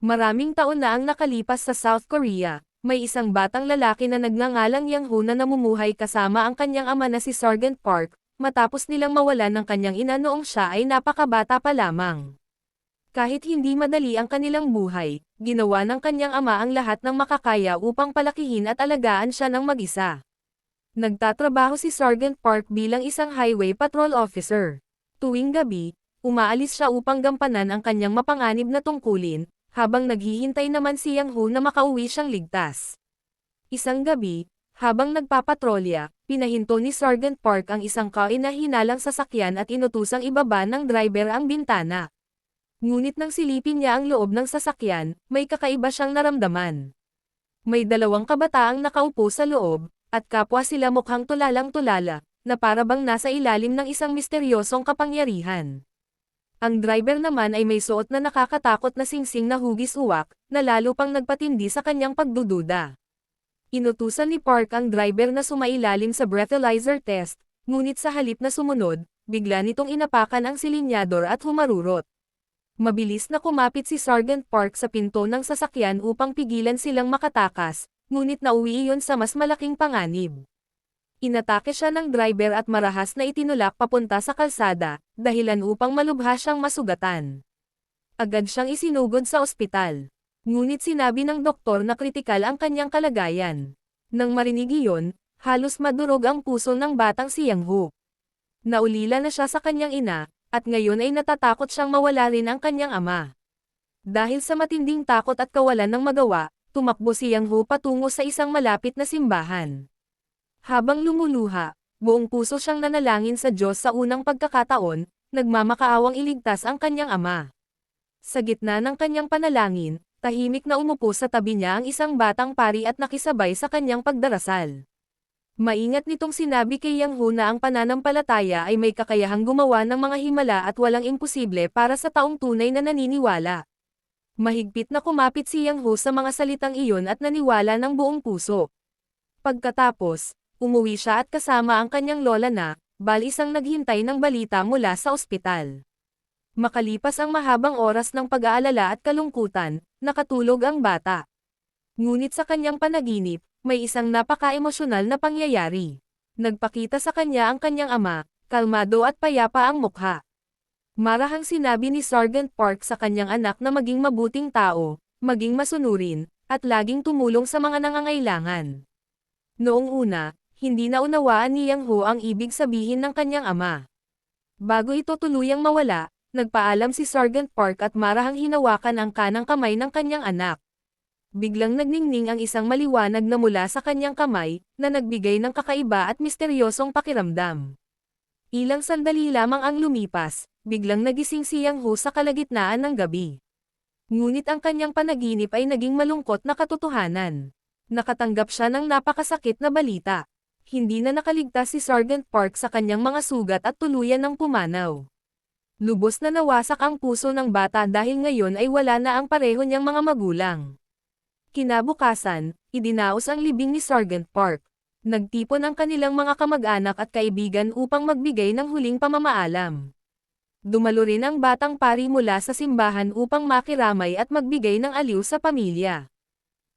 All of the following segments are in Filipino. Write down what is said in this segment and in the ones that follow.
Maraming taon na ang nakalipas sa South Korea, may isang batang lalaki na nagngangalang Yang Ho na namumuhay kasama ang kanyang ama na si Sergeant Park, matapos nilang mawalan ng kanyang ina noong siya ay napakabata pa lamang. Kahit hindi madali ang kanilang buhay, ginawa ng kanyang ama ang lahat ng makakaya upang palakihin at alagaan siya ng mag-isa. Nagtatrabaho si Sergeant Park bilang isang highway patrol officer. Tuwing gabi, umaalis siya upang gampanan ang kanyang mapanganib na tungkulin, habang naghihintay naman si Yang Ho na makauwi siyang ligtas. Isang gabi, habang nagpapatrolya, pinahinto ni Sergeant Park ang isang kaina-hinalang sasakyan at inutusang ibaba ng driver ang bintana. Ngunit nang silipin niya ang loob ng sasakyan, may kakaiba siyang naramdaman. May dalawang kabataang nakaupo sa loob, at kapwa sila mukhang tulalang-tulala, na para bang nasa ilalim ng isang misteryosong kapangyarihan. Ang driver naman ay may suot na nakakatakot na singsing na hugis-uwak, na lalo pang nagpatindi sa kanyang pagdududa. Inutusan ni Park ang driver na sumailalim sa breathalyzer test, ngunit sa halip na sumunod, bigla nitong inapakan ang silinyador at humarurot. Mabilis na kumapit si Sergeant Park sa pinto ng sasakyan upang pigilan silang makatakas, ngunit nauwi iyon sa mas malaking panganib. Inatake siya ng driver at marahas na itinulak papunta sa kalsada, dahilan upang malubha siyang masugatan. Agad siyang isinugod sa ospital. Ngunit sinabi ng doktor na kritikal ang kanyang kalagayan. Nang marinig iyon, halos madurog ang puso ng batang si Yang Ho. Naulila na siya sa kanyang ina, at ngayon ay natatakot siyang mawala rin ang kanyang ama. Dahil sa matinding takot at kawalan ng magawa, tumakbo si Yang Ho patungo sa isang malapit na simbahan. Habang lumuluha, buong puso siyang nanalangin sa Diyos sa unang pagkakataon, nagmamakaawang iligtas ang kanyang ama. Sa gitna ng kanyang panalangin, tahimik na umupo sa tabi niya ang isang batang pari at nakisabay sa kanyang pagdarasal. Maingat nitong sinabi kay Yang Ho na ang pananampalataya ay may kakayahang gumawa ng mga himala at walang imposible para sa taong tunay na naniniwala. Mahigpit na kumapit si Yang Ho sa mga salitang iyon at naniwala ng buong puso. Pagkatapos, umuwi siya at kasama ang kanyang lola na, isang naghintay ng balita mula sa ospital. Makalipas ang mahabang oras ng pag-aalala at kalungkutan, nakatulog ang bata. Ngunit sa kanyang panaginip, may isang napaka-emosyonal na pangyayari. Nagpakita sa kanya ang kanyang ama, kalmado at payapa ang mukha. Marahang sinabi ni Sergeant Park sa kanyang anak na maging mabuting tao, maging masunurin, at laging tumulong sa mga nangangailangan. Noong una, hindi naunawaan ni Yang Ho ang ibig sabihin ng kanyang ama. Bago ito tuluyang mawala, nagpaalam si Sergeant Park at marahang hinawakan ang kanang kamay ng kanyang anak. Biglang nagningning ang isang maliwanag na mula sa kanyang kamay, na nagbigay ng kakaiba at misteryosong pakiramdam. Ilang sandali lamang ang lumipas, biglang nagising si Yang Ho sa kalagitnaan ng gabi. Ngunit ang kanyang panaginip ay naging malungkot na katotohanan. Nakatanggap siya ng napakasakit na balita. Hindi na nakaligtas si Sergeant Park sa kanyang mga sugat at tuluyan ng pumanaw. Lubos na nawasak ang puso ng bata dahil ngayon ay wala na ang pareho niyang mga magulang. Kinabukasan, idinaos ang libing ni Sergeant Park. Nagtipon ang kanilang mga kamag-anak at kaibigan upang magbigay ng huling pamamaalam. Dumalo rin ang batang pari mula sa simbahan upang makiramay at magbigay ng aliw sa pamilya.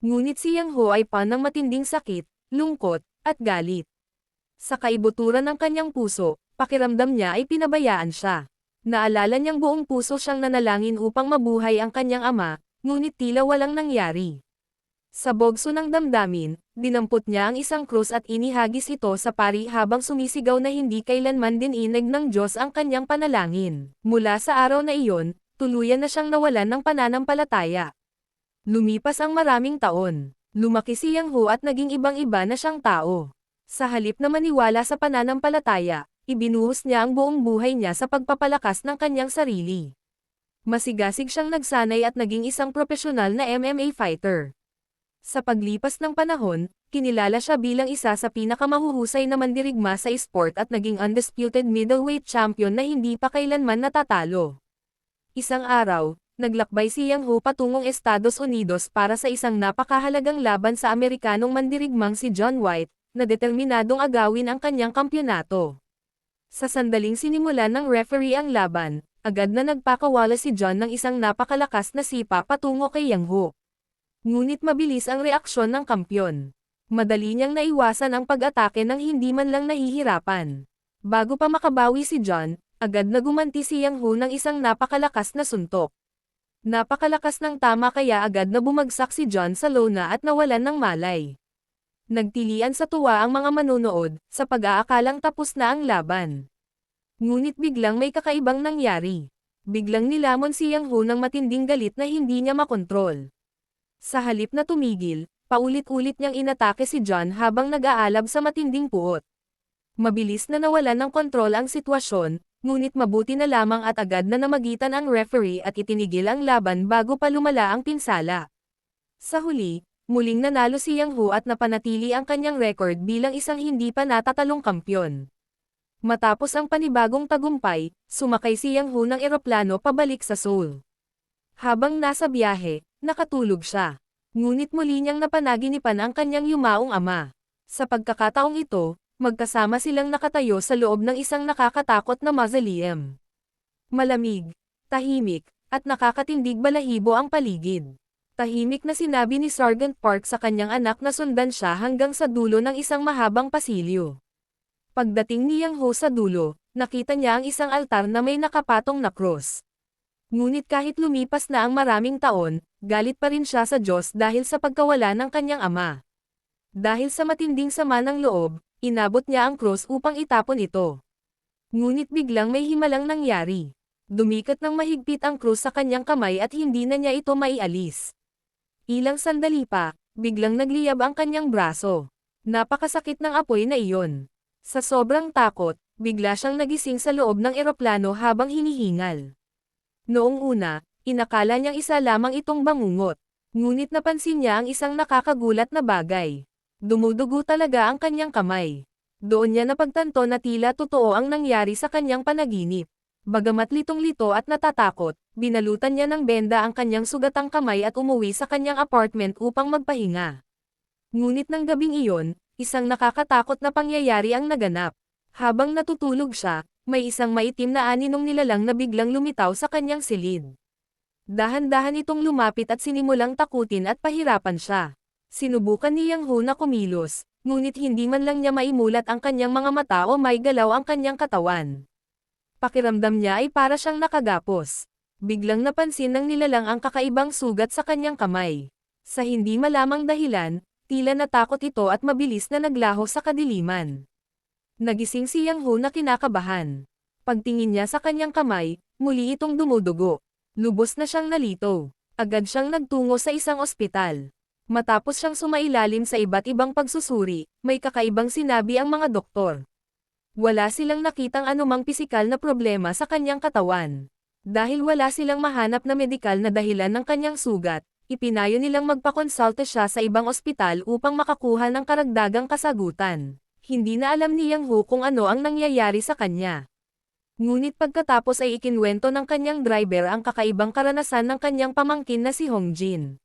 Ngunit si Yang Ho ay ng matinding sakit, lungkot, at galit. Sa kaibuturan ng kanyang puso, pakiramdam niya ay pinabayaan siya. Naalala niyang buong puso siyang nanalangin upang mabuhay ang kanyang ama, ngunit tila walang nangyari. Sa bogso ng damdamin, dinampot niya ang isang krus at inihagis ito sa pari habang sumisigaw na hindi kailanman dininig ng Diyos ang kanyang panalangin. Mula sa araw na iyon, tuluyan na siyang nawalan ng pananampalataya. Lumipas ang maraming taon. Lumaki si Yang Ho at naging ibang-iba na siyang tao. Sa halip na maniwala sa pananampalataya, ibinuhos niya ang buong buhay niya sa pagpapalakas ng kanyang sarili. Masigasig siyang nagsanay at naging isang profesional na MMA fighter. Sa paglipas ng panahon, kinilala siya bilang isa sa pinakamahuhusay na mandirigma sa esport at naging undisputed middleweight champion na hindi pa kailanman natatalo. Isang araw, naglakbay si Yang Ho patungong Estados Unidos para sa isang napakahalagang laban sa Amerikanong mandirigmang si John White, na determinadong agawin ang kanyang kampyonato. Sa sandaling sinimulan ng referee ang laban, agad na nagpakawala si John ng isang napakalakas na sipa patungo kay Yang Hu. Ngunit mabilis ang reaksyon ng kampyon. Madali niyang naiwasan ang pag-atake nang hindi man lang nahihirapan. Bago pa makabawi si John, agad na gumanti si Yang Hu ng isang napakalakas na suntok. Napakalakas ng tama kaya agad na bumagsak si John sa lona at nawalan ng malay. Nagtilian sa tuwa ang mga manonood, sa pag-aakalang tapos na ang laban. Ngunit biglang may kakaibang nangyari. Biglang nilamon si Yang Hu ng matinding galit na hindi niya makontrol. Sa halip na tumigil, paulit-ulit niyang inatake si John habang nag-aalab sa matinding puot. Mabilis na nawalan ng kontrol ang sitwasyon, ngunit mabuti na lamang at agad na namagitan ang referee at itinigil ang laban bago pa lumala ang pinsala. Sa huli, muling nanalo si Yang Hu at napanatili ang kanyang record bilang isang hindi pa natatalong kampyon. Matapos ang panibagong tagumpay, sumakay si Yang Hu ng eroplano pabalik sa Seoul. Habang nasa biyahe, nakatulog siya. Ngunit muli niyang napanaginipan ang kanyang yumaong ama. Sa pagkakataong ito, magkasama silang nakatayo sa loob ng isang nakakatakot na mausoleum. Malamig, tahimik, at nakakatindig balahibo ang paligid. Tahimik na sinabi ni Sergeant Park sa kanyang anak na sundan siya hanggang sa dulo ng isang mahabang pasilyo. Pagdating ni Yang Ho sa dulo, nakita niya ang isang altar na may nakapatong na cross. Ngunit kahit lumipas na ang maraming taon, galit pa rin siya sa Diyos dahil sa pagkawala ng kanyang ama. Dahil sa matinding sama ng loob, inabot niya ang cross upang itapon ito. Ngunit biglang may himalang nangyari. Dumikat ng mahigpit ang cross sa kanyang kamay at hindi na niya ito maialis. Ilang sandali pa, biglang nagliyab ang kanyang braso. Napakasakit ng apoy na iyon. Sa sobrang takot, bigla siyang nagising sa loob ng eroplano habang hinihingal. Noong una, inakala niyang isa lamang itong bangungot. Ngunit napansin niya ang isang nakakagulat na bagay. Dumudugo talaga ang kanyang kamay. Doon niya napagtanto na tila totoo ang nangyari sa kanyang panaginip. Bagamat litong-lito at natatakot, binalutan niya ng benda ang kanyang sugatang kamay at umuwi sa kanyang apartment upang magpahinga. Ngunit ng gabing iyon, isang nakakatakot na pangyayari ang naganap. Habang natutulog siya, may isang maitim na aninong nilalang na biglang lumitaw sa kanyang silid. Dahan-dahan itong lumapit at sinimulang takutin at pahirapan siya. Sinubukan ni Yang Ho na kumilos, ngunit hindi man lang niya maimulat ang kanyang mga mata o may galaw ang kanyang katawan. Pakiramdam niya ay para siyang nakagapos. Biglang napansin ng nilalang ang kakaibang sugat sa kanyang kamay. Sa hindi malamang dahilan, tila natakot ito at mabilis na naglaho sa kadiliman. Nagising si Yang Ho na kinakabahan. Pagtingin niya sa kanyang kamay, muli itong dumudugo. Lubos na siyang nalito. Agad siyang nagtungo sa isang ospital. Matapos siyang sumailalim sa iba't ibang pagsusuri, may kakaibang sinabi ang mga doktor. Wala silang nakitang anumang pisikal na problema sa kanyang katawan. Dahil wala silang mahanap na medikal na dahilan ng kanyang sugat, ipinayo nilang magpakonsulta siya sa ibang ospital upang makakuha ng karagdagang kasagutan. Hindi na alam ni Yang Ho kung ano ang nangyayari sa kanya. Ngunit pagkatapos ay ikinwento ng kanyang driver ang kakaibang karanasan ng kanyang pamangkin na si Hong Jin.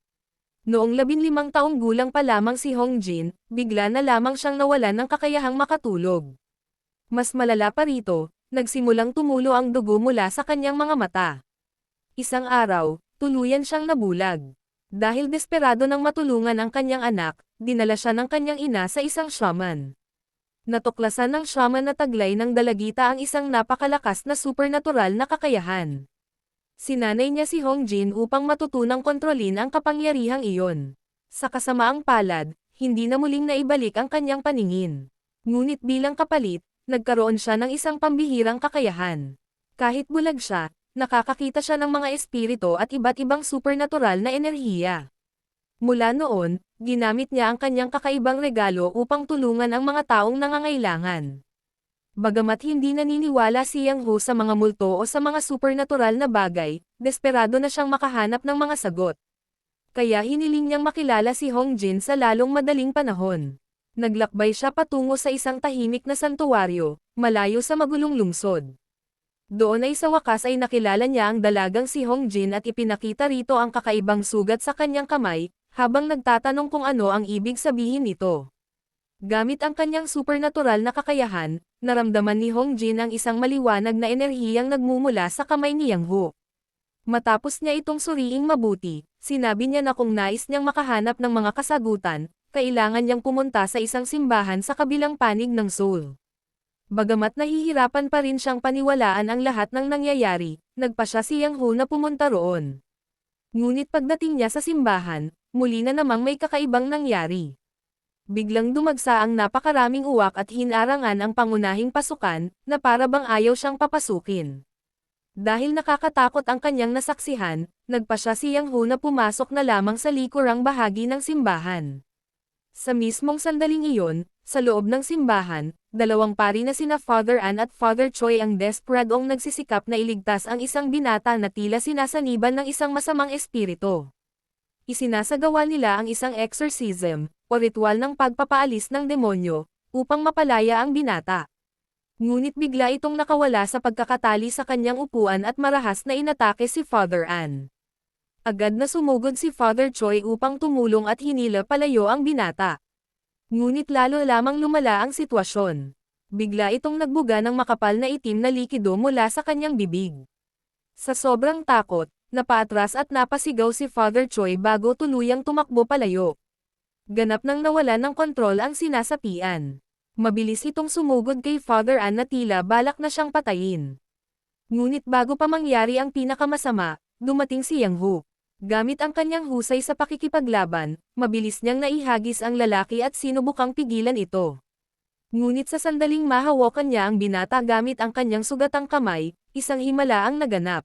Noong 15 taong gulang pa lamang si Hong Jin, bigla na lamang siyang nawalan ng kakayahang makatulog. Mas malala pa rito, nagsimulang tumulo ang dugo mula sa kanyang mga mata. Isang araw, tuluyan siyang nabulag. Dahil desperado nang matulungan ang kanyang anak, dinala siya ng kanyang ina sa isang shaman. Natuklasan ng shaman na taglay ng dalagita ang isang napakalakas na supernatural na kakayahan. Sinanay niya si Hong Jin upang matutunang kontrolin ang kapangyarihang iyon. Sa kasamaang palad, hindi na muling naibalik ang kanyang paningin. Ngunit bilang kapalit, nagkaroon siya ng isang pambihirang kakayahan. Kahit bulag siya, nakakakita siya ng mga espiritu at iba't ibang supernatural na enerhiya. Mula noon, ginamit niya ang kanyang kakaibang regalo upang tulungan ang mga taong nangangailangan. Bagamat hindi naniniwala si Yang Ho sa mga multo o sa mga supernatural na bagay, desperado na siyang makahanap ng mga sagot. Kaya hiniling niyang makilala si Hong Jin sa lalong madaling panahon. Naglakbay siya patungo sa isang tahimik na santuwaryo, malayo sa magulong lungsod. Doon ay sa wakas ay nakilala niya ang dalagang si Hong Jin at ipinakita rito ang kakaibang sugat sa kanyang kamay, habang nagtatanong kung ano ang ibig sabihin nito. Gamit ang kanyang supernatural na kakayahan, naramdaman ni Hong Jin ang isang maliwanag na enerhiyang nagmumula sa kamay ni Yang Hu. Matapos niya itong suriing mabuti, sinabi niya na kung nais niyang makahanap ng mga kasagutan, kailangan niyang pumunta sa isang simbahan sa kabilang panig ng Seoul. Bagamat nahihirapan pa rin siyang paniwalaan ang lahat ng nangyayari, nagpasya si Yang Hu na pumunta roon. Ngunit pagdating niya sa simbahan, muli na namang may kakaibang nangyari. Biglang dumagsa ang napakaraming uwak at hinarangan ang pangunahing pasukan, na para bang ayaw siyang papasukin. Dahil nakakatakot ang kanyang nasaksihan, nagpasya si Yang Hu na pumasok na lamang sa likurang bahagi ng simbahan. Sa mismong sandaling iyon, sa loob ng simbahan, dalawang pari na sina Father An at Father Choi ang desperadong nagsisikap na iligtas ang isang binata na tila sinasaniban ng isang masamang espiritu. Isinasagawa nila ang isang exorcism, o ritual ng pagpapaalis ng demonyo, upang mapalaya ang binata. Ngunit bigla itong nakawala sa pagkakatali sa kanyang upuan at marahas na inatake si Father An. Agad na sumugod si Father Choi upang tumulong at hinila palayo ang binata. Ngunit lalo lamang lumala ang sitwasyon. Bigla itong nagbuga ng makapal na itim na likido mula sa kanyang bibig. Sa sobrang takot, napaatras at napasigaw si Father Choi bago tuluyang tumakbo palayo. Ganap nang nawala ng kontrol ang sinasapian. Mabilis itong sumugod kay Father An na tila balak na siyang patayin. Ngunit bago pa mangyari ang pinakamasama, dumating si Yang Hu. Gamit ang kanyang husay sa pakikipaglaban, mabilis niyang naihagis ang lalaki at sinubukang pigilan ito. Ngunit sa sandaling mahawakan niya ang binata gamit ang kanyang sugatang kamay, isang himala ang naganap.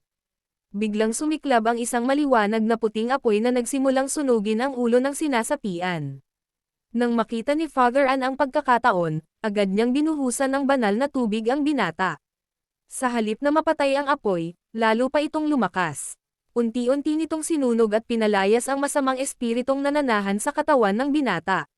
Biglang sumiklab ang isang maliwanag na puting apoy na nagsimulang sunugin ang ulo ng sinasapian. Nang makita ni Father An ang pagkakataon, agad niyang binuhusan ng banal na tubig ang binata. Sa halip na mapatay ang apoy, lalo pa itong lumakas. Unti-unti nitong sinunog at pinalayas ang masamang espiritong nananahan sa katawan ng binata.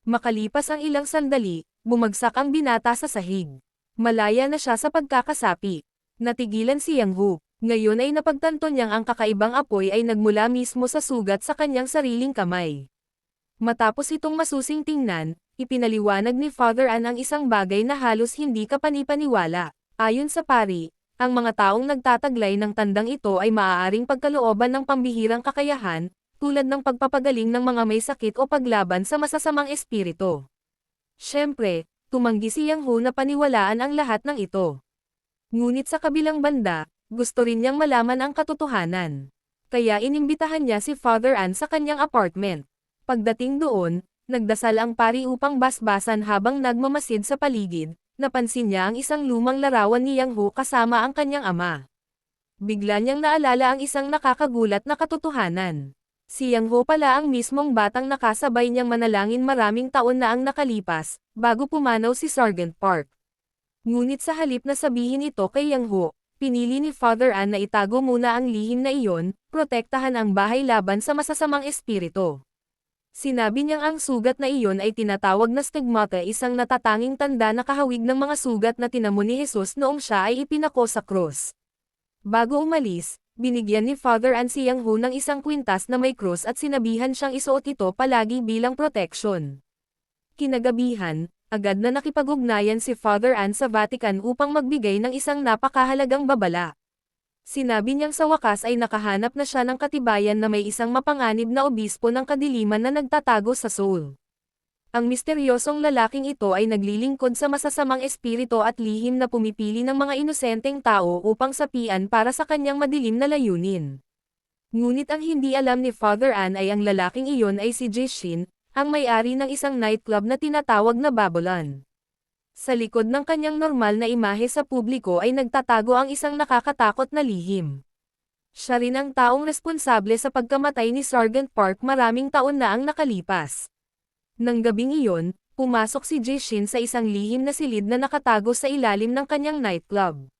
Makalipas ang ilang sandali, bumagsak ang binata sa sahig. Malaya na siya sa pagkakasapi. Natigilan si Yang Hu. Ngayon ay napagtanto niyang ang kakaibang apoy ay nagmula mismo sa sugat sa kanyang sariling kamay. Matapos itong masusing tingnan, ipinaliwanag ni Father An ang isang bagay na halos hindi kapanipaniwala. Ayon sa pari, ang mga taong nagtataglay ng tandang ito ay maaaring pagkalooban ng pambihirang kakayahan, tulad ng pagpapagaling ng mga may sakit o paglaban sa masasamang espiritu. Siyempre, tumanggi si Yang Hu na paniwalaan ang lahat ng ito. Ngunit sa kabilang banda, gusto rin niyang malaman ang katotohanan. Kaya inimbitahan niya si Father An sa kanyang apartment. Pagdating doon, nagdasal ang pari upang basbasan habang nagmamasid sa paligid, napansin niya ang isang lumang larawan ni Yang Hu kasama ang kanyang ama. Bigla niyang naalala ang isang nakakagulat na katotohanan. Si Yang Hu pala ang mismong batang nakasabay niyang manalangin maraming taon na ang nakalipas, bago pumanaw si Sergeant Park. Ngunit sa halip na sabihin ito kay Yang Hu, pinili ni Father An na itago muna ang lihim na iyon, protektahan ang bahay laban sa masasamang espiritu. Sinabi niyang ang sugat na iyon ay tinatawag na stigmata, isang natatanging tanda na kahawig ng mga sugat na tinamo ni Jesus noong siya ay ipinako sa krus. Bago umalis, binigyan ni Father An si Yang Hu ng isang kwintas na may krus at sinabihan siyang isuot ito palagi bilang protection. Kinagabihan, agad na nakipag-ugnayan si Father An sa Vatican upang magbigay ng isang napakahalagang babala. Sinabi niyang sa wakas ay nakahanap na siya ng katibayan na may isang mapanganib na obispo ng kadiliman na nagtatago sa Seoul. Ang misteryosong lalaking ito ay naglilingkod sa masasamang espiritu at lihim na pumipili ng mga inosenteng tao upang sapian para sa kanyang madilim na layunin. Ngunit ang hindi alam ni Father An ay ang lalaking iyon ay si Jae-shin, ang may-ari ng isang nightclub na tinatawag na Babylon. Sa likod ng kanyang normal na imahe sa publiko ay nagtatago ang isang nakakatakot na lihim. Siya rin ang taong responsable sa pagkamatay ni Sergeant Park maraming taon na ang nakalipas. Nang gabing iyon, pumasok si Jae-shin sa isang lihim na silid na nakatago sa ilalim ng kanyang nightclub.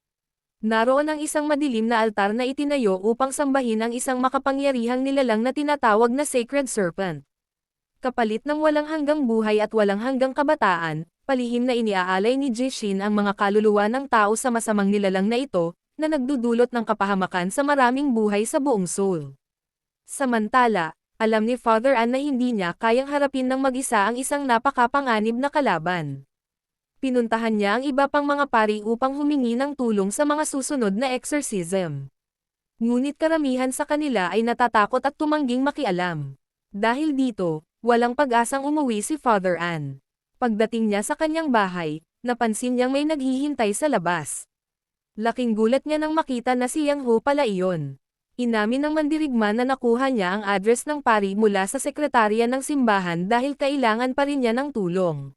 Naroon ang isang madilim na altar na itinayo upang sambahin ang isang makapangyarihang nilalang na tinatawag na Sacred Serpent. Kapalit ng walang hanggang buhay at walang hanggang kabataan, palihim na iniaalay ni Jae-shin ang mga kaluluwa ng tao sa masamang nilalang na ito, na nagdudulot ng kapahamakan sa maraming buhay sa buong Seoul. Samantala, Alam ni Father Ann na hindi niya kayang harapin ng mag-isa ang isang napakapanganib na kalaban. Pinuntahan niya ang iba pang mga pari upang humingi ng tulong sa mga susunod na exorcism. Ngunit karamihan sa kanila ay natatakot at tumangging makialam. Dahil dito, walang pag-asang umuwi si Father Ann. Pagdating niya sa kanyang bahay, napansin niyang may naghihintay sa labas. Laking gulat niya nang makita na si Yang Ho pala iyon. Inamin ng mandirigma na nakuha niya ang address ng pari mula sa sekretarya ng simbahan dahil kailangan pa rin niya ng tulong.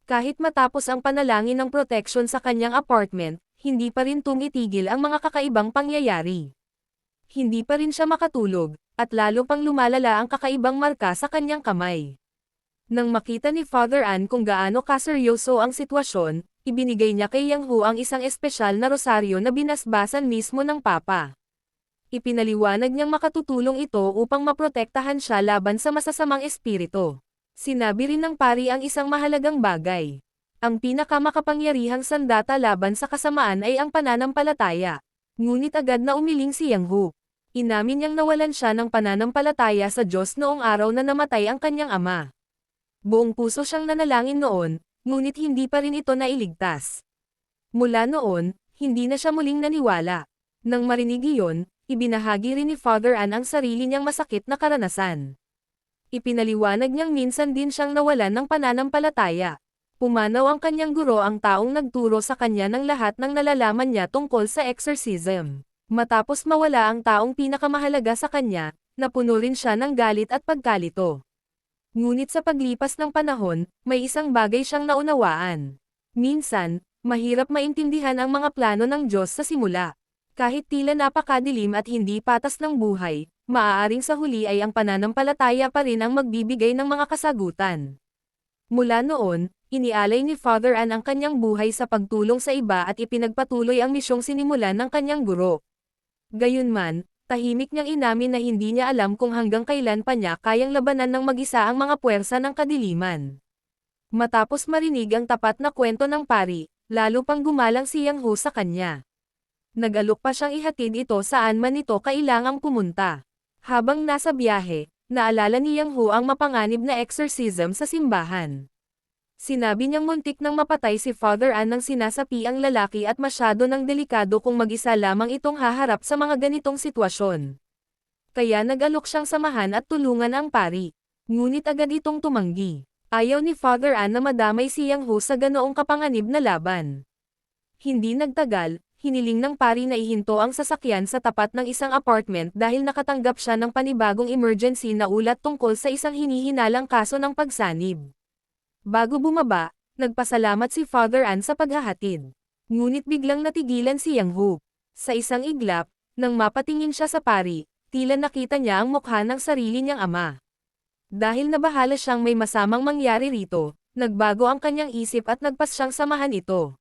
Kahit matapos ang panalangin ng protection sa kanyang apartment, hindi pa rin tumitigil ang mga kakaibang pangyayari. Hindi pa rin siya makatulog, at lalo pang lumalala ang kakaibang marka sa kanyang kamay. Nang makita ni Father Ann kung gaano kaseryoso ang sitwasyon, ibinigay niya kay Yang Ho ang isang espesyal na rosaryo na binasbasan mismo ng Papa. Ipinaliwanag niyang makatutulong ito upang maprotektahan siya laban sa masasamang espiritu. Sinabi rin ng pari ang isang mahalagang bagay. Ang pinakamakapangyarihang sandata laban sa kasamaan ay ang pananampalataya. Ngunit agad na umiling si Yang Ho. Inamin niyang nawalan siya ng pananampalataya sa Diyos noong araw na namatay ang kanyang ama. Buong puso siyang nanalangin noon, ngunit hindi pa rin ito nailigtas. Mula noon, hindi na siya muling naniwala. Nang marinig iyon, ibinahagi rin ni Father Ann ang sarili niyang masakit na karanasan. Ipinaliwanag niyang minsan din siyang nawalan ng pananampalataya. Pumanaw ang kanyang guro ang taong nagturo sa kanya ng lahat ng nalalaman niya tungkol sa exorcism. Matapos mawala ang taong pinakamahalaga sa kanya, napuno rin siya ng galit at pagkalito. Ngunit sa paglipas ng panahon, may isang bagay siyang naunawaan. Minsan, mahirap maintindihan ang mga plano ng Diyos sa simula. Kahit tila napakadilim at hindi patas ng buhay, maaaring sa huli ay ang pananampalataya pa rin ang magbibigay ng mga kasagutan. Mula noon, inialay ni Father Ann ang kanyang buhay sa pagtulong sa iba at ipinagpatuloy ang misyong sinimulan ng kanyang guro. Gayunman, tahimik niyang inamin na hindi niya alam kung hanggang kailan pa niya kayang labanan ng mag-isa ang mga puwersa ng kadiliman. Matapos marinig ang tapat na kwento ng pari, lalo pang gumalang si Yang Ho sa kanya. Nag-alok pa siyang ihatid ito saan man ito kailangang pumunta. Habang nasa biyahe, naalala ni Yang Ho ang mapanganib na exorcism sa simbahan. Sinabi niyang muntik nang mapatay si Father Ann nang sinasapi ang lalaki at masyado ng delikado kung mag-isa lamang itong haharap sa mga ganitong sitwasyon. Kaya nag-alok siyang samahan at tulungan ang pari. Ngunit agad itong tumanggi. Ayaw ni Father Ann na madamay si Yang Ho sa ganoong kapanganib na laban. Hindi nagtagal, hiniling ng pari na ihinto ang sasakyan sa tapat ng isang apartment dahil nakatanggap siya ng panibagong emergency na ulat tungkol sa isang hinihinalang kaso ng pagsanib. Bago bumaba, nagpasalamat si Father Ann sa paghahatid. Ngunit biglang natigilan si Yang Ho. Sa isang iglap, nang mapatingin siya sa pari, tila nakita niya ang mukha ng sarili niyang ama. Dahil nabahala siyang may masamang mangyari rito, nagbago ang kanyang isip at nagpas siyang samahan ito.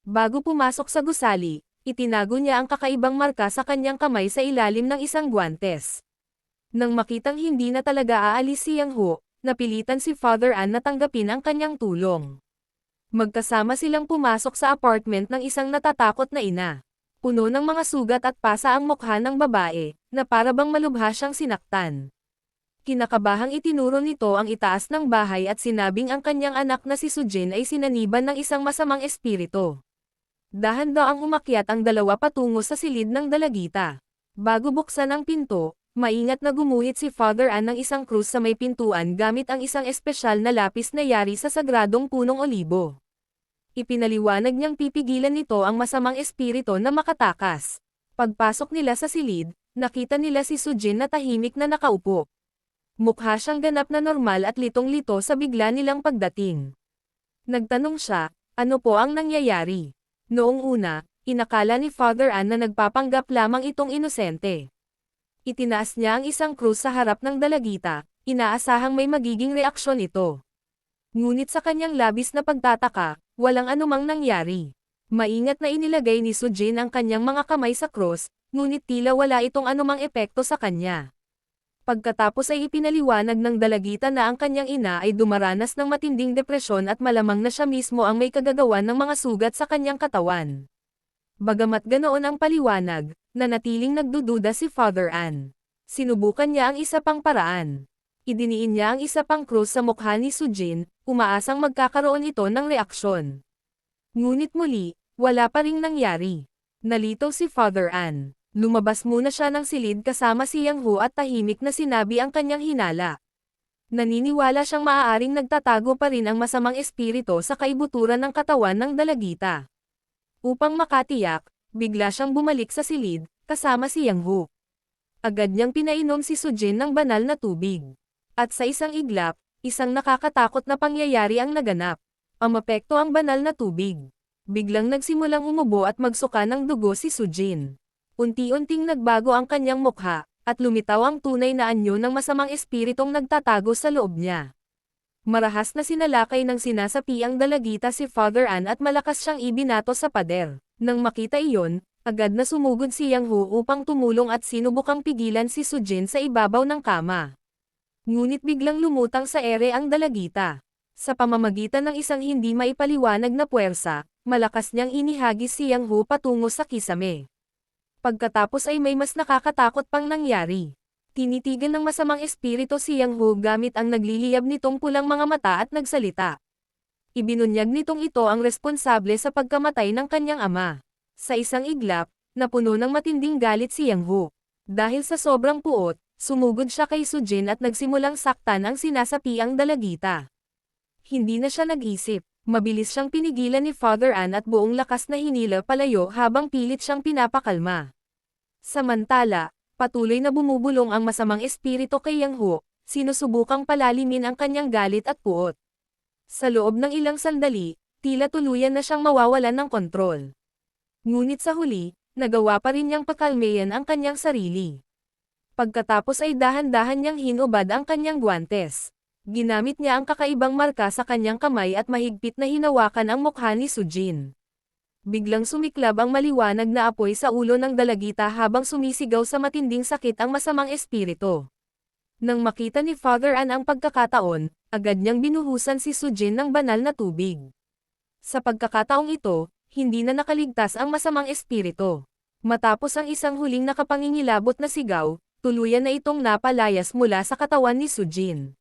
Bago pumasok sa gusali, itinago niya ang kakaibang marka sa kanyang kamay sa ilalim ng isang guwantes. Nang makitang hindi na talaga aalis si Yang Ho, napilitan si Father Ann na tanggapin ang kanyang tulong. Magkasama silang pumasok sa apartment ng isang natatakot na ina. Puno ng mga sugat at pasa ang mukha ng babae, na para bang malubha siyang sinaktan. Kinakabahang itinuro nito ang itaas ng bahay at sinabing ang kanyang anak na si Sujin ay sinaniban ng isang masamang espiritu. Dahan-daang umakyat ang dalawa patungo sa silid ng dalagita. Bago buksan ang pinto, maingat na gumuhit si Father Ann ng isang krus sa may pintuan gamit ang isang espesyal na lapis na yari sa sagradong punong olibo. Ipinaliwanag niyang pipigilan nito ang masamang espiritu na makatakas. Pagpasok nila sa silid, nakita nila si Sujin na tahimik na nakaupo. Mukha siyang ganap na normal at litong-lito sa bigla nilang pagdating. Nagtanong siya, ano po ang nangyayari? Noong una, inakala ni Father Ann na nagpapanggap lamang itong inosente. Itinaas niya ang isang krus sa harap ng dalagita, inaasahang may magiging reaksyon ito. Ngunit sa kanyang labis na pagtataka, walang anumang nangyari. Maingat na inilagay ni Sujin ang kanyang mga kamay sa krus, ngunit tila wala itong anumang epekto sa kanya. Pagkatapos ay ipinaliwanag ng dalagita na ang kanyang ina ay dumaranas ng matinding depresyon at malamang na siya mismo ang may kagagawan ng mga sugat sa kanyang katawan. Bagamat ganoon ang paliwanag, nanatiling nagdududa si Father Ann. Sinubukan niya ang isa pang paraan. Idiniin niya ang isa pang krus sa mukha ni Sujin, umaasang magkakaroon ito ng reaksyon. Ngunit muli, wala pa ring nangyari. Nalito si Father An. Lumabas muna siya ng silid kasama si Yang Hu at tahimik na sinabi ang kanyang hinala. Naniniwala siyang maaaring nagtatago pa rin ang masamang espiritu sa kaibuturan ng katawan ng dalagita. Upang makatiyak, bigla siyang bumalik sa silid, kasama si Yang Hu. Agad niyang pinainom si Sujin ng banal na tubig. At sa isang iglap, isang nakakatakot na pangyayari ang naganap. Umapekto ang banal na tubig. Biglang nagsimulang umubo at magsuka ng dugo si Sujin. Unti-unting nagbago ang kanyang mukha, at lumitaw ang tunay na anyo ng masamang espiritong nagtatago sa loob niya. Marahas na sinalakay ng sinasapi ang dalagita si Father An at malakas siyang ibinato sa pader. Nang makita iyon, agad na sumugod si Yang Hu upang tumulong at sinubukang pigilan si Sujin sa ibabaw ng kama. Ngunit biglang lumutang sa ere ang dalagita. Sa pamamagitan ng isang hindi maipaliwanag na puwersa, malakas niyang inihagis si Yang Hu patungo sa kisame. Pagkatapos ay may mas nakakatakot pang nangyari. Tinitigan ng masamang espiritu si Yang Hu gamit ang nagliliyab nitong pulang mga mata at nagsalita. Ibinunyag nitong ito ang responsable sa pagkamatay ng kanyang ama. Sa isang iglap, napuno ng matinding galit si Yang Hu. Dahil sa sobrang puot, sumugod siya kay Sujin at nagsimulang saktan ang sinasapiang dalagita. Hindi na siya nag-isip. Mabilis siyang pinigilan ni Father An at buong lakas na hinila palayo habang pilit siyang pinapakalma. Samantala, patuloy na bumubulong ang masamang espiritu kay Yang Hu, sinusubukang palalimin ang kanyang galit at puot. Sa loob ng ilang sandali, tila tuluyan na siyang mawawalan ng kontrol. Ngunit sa huli, nagawa pa rin niyang pakalmayan ang kanyang sarili. Pagkatapos ay dahan-dahan niyang hinubad ang kanyang guwantes. Ginamit niya ang kakaibang marka sa kanyang kamay at mahigpit na hinawakan ang mukha ni Sujin. Biglang sumiklab ang maliwanag na apoy sa ulo ng dalagita habang sumisigaw sa matinding sakit ang masamang espiritu. Nang makita ni Father An ang pagkakataon, agad niyang binuhusan si Sujin ng banal na tubig. Sa pagkakataong ito, hindi na nakaligtas ang masamang espiritu. Matapos ang isang huling nakapangingilabot na sigaw, tuluyan na itong napalayas mula sa katawan ni Sujin.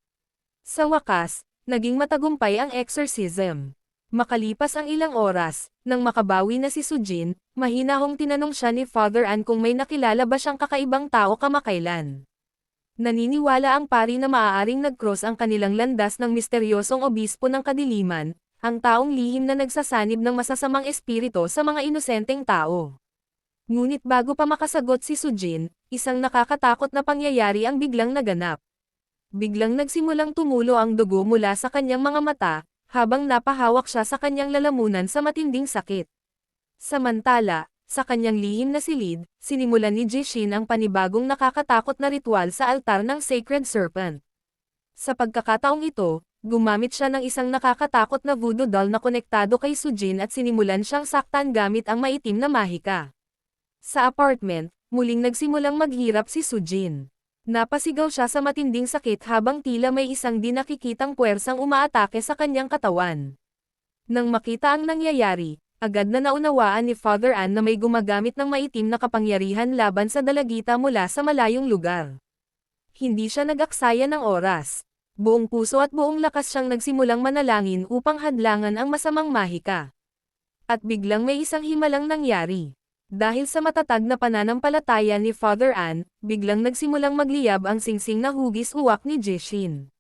Sa wakas, naging matagumpay ang exorcism. Makalipas ang ilang oras, nang makabawi na si Sujin, mahinahong tinanong siya ni Father An kung may nakilala ba siyang kakaibang tao kamakailan. Naniniwala ang pari na maaaring nag-cross ang kanilang landas ng misteryosong obispo ng kadiliman, ang taong lihim na nagsasanib ng masasamang espiritu sa mga inosenteng tao. Ngunit bago pa makasagot si Sujin, isang nakakatakot na pangyayari ang biglang naganap. Biglang nagsimulang tumulo ang dugo mula sa kanyang mga mata, habang napahawak siya sa kanyang lalamunan sa matinding sakit. Samantala, sa kanyang lihim na silid, sinimulan ni Jishin ang panibagong nakakatakot na ritual sa altar ng Sacred Serpent. Sa pagkakataong ito, gumamit siya ng isang nakakatakot na voodoo doll na konektado kay Sujin at sinimulan siyang saktan gamit ang maitim na mahika. Sa apartment, muling nagsimulang maghirap si Sujin. Napasigaw siya sa matinding sakit habang tila may isang di nakikitang puwersang umaatake sa kanyang katawan. Nang makita ang nangyayari, agad na naunawaan ni Father An na may gumagamit ng maitim na kapangyarihan laban sa dalagita mula sa malayong lugar. Hindi siya nag-aksaya ng oras. Buong puso at buong lakas siyang nagsimulang manalangin upang hadlangan ang masamang mahika. At biglang may isang himalang nangyari. Dahil sa matatag na pananampalataya ni Father An, biglang nagsimulang magliyab ang singsing na hugis uwak ni Jishin.